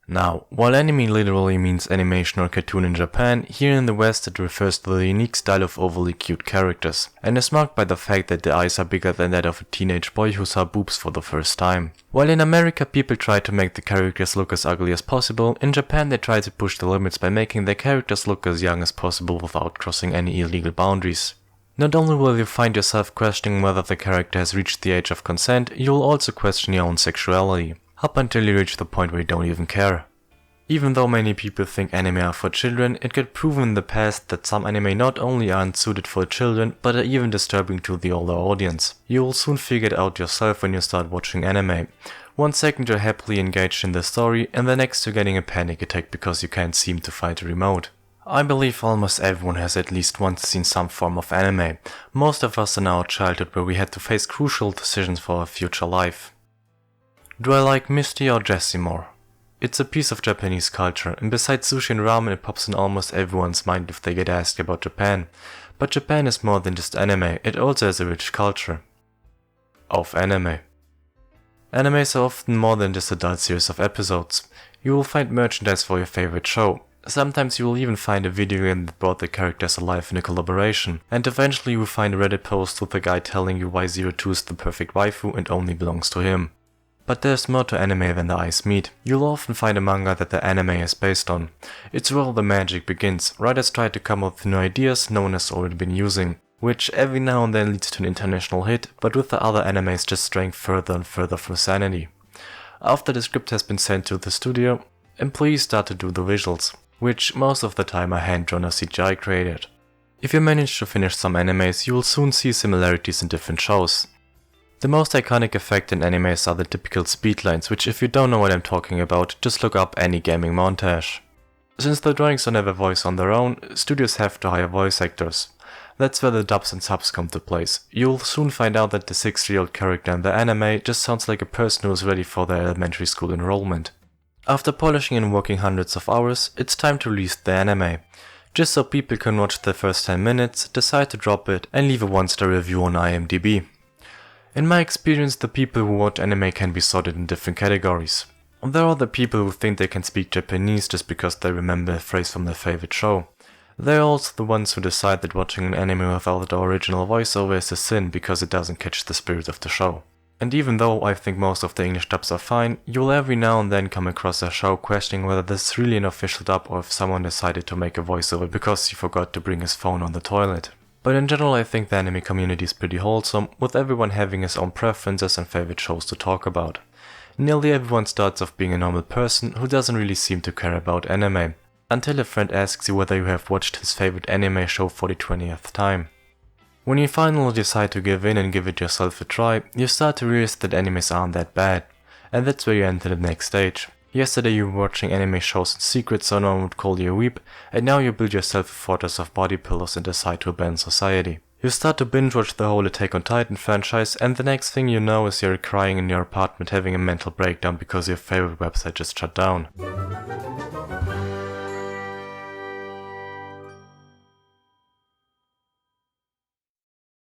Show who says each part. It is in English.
Speaker 1: Now, while anime literally means animation or cartoon in Japan, here in the West it refers to the unique style of overly cute characters, and is marked by the fact that the eyes are bigger than that of a teenage boy who saw boobs for the first time. While in America people try to make the characters look as ugly as possible, in Japan they try to push the limits by making their characters look as young as possible without crossing any illegal boundaries. Not only will you find yourself questioning whether the character has reached the age of consent, you will also question your own sexuality, up until you reach the point where you don't even care. Even though many people think anime are for children, it got proven in the past that some anime not only aren't suited for children, but are even disturbing to the older audience. You will soon figure it out yourself when you start watching anime. 1 second you're happily engaged in the story, and the next you're getting a panic attack because you can't seem to find a remote. I believe almost everyone has at least once seen some form of anime, most of us in our childhood where we had to face crucial decisions for our future life. Do I like Misty or Jessie more? It's a piece of Japanese culture, and besides sushi and ramen it pops in almost everyone's mind if they get asked about Japan. But Japan is more than just anime, it also has a rich culture of anime. Animes are often more than just adult series of episodes. You will find merchandise for your favorite show. Sometimes you will even find a video game that brought the characters alive in a collaboration, and eventually you will find a Reddit post with a guy telling you why 02 is the perfect waifu and only belongs to him. But there's more to anime than the eyes meet. You'll often find a manga that the anime is based on. It's where all the magic begins. Writers try to come up with new ideas no one has already been using, which every now and then leads to an international hit, but with the other animes just straying further and further from sanity. After the script has been sent to the studio, employees start to do the visuals, which most of the time are hand-drawn or CGI created. If you manage to finish some animes, you will soon see similarities in different shows. The most iconic effect in animes are the typical speedlines, which if you don't know what I'm talking about, just look up any gaming montage. Since the drawings don't have a voice on their own, studios have to hire voice actors. That's where the dubs and subs come to place. You'll soon find out that the 6-year-old character in the anime just sounds like a person who's ready for their elementary school enrollment. After polishing and working hundreds of hours, it's time to release the anime. Just so people can watch the first 10 minutes, decide to drop it, and leave a 1-star review on IMDb. In my experience, the people who watch anime can be sorted in different categories. There are the people who think they can speak Japanese just because they remember a phrase from their favorite show. There are also the ones who decide that watching an anime without the original voiceover is a sin because it doesn't catch the spirit of the show. And even though I think most of the English dubs are fine, you'll every now and then come across a show questioning whether this is really an official dub or if someone decided to make a voiceover because he forgot to bring his phone on the toilet. But in general I think the anime community is pretty wholesome, with everyone having his own preferences and favorite shows to talk about. Nearly everyone starts off being a normal person who doesn't really seem to care about anime, until a friend asks you whether you have watched his favorite anime show for the 20th time. When you finally decide to give in and give it yourself a try, you start to realize that animes aren't that bad, and that's where you enter the next stage. Yesterday you were watching anime shows in secret so no one would call you a weep, and now you build yourself a fortress of body pillows and decide to abandon society. You start to binge watch the whole Attack on Titan franchise, and the next thing you know is you're crying in your apartment having a mental breakdown because your favorite website just shut down.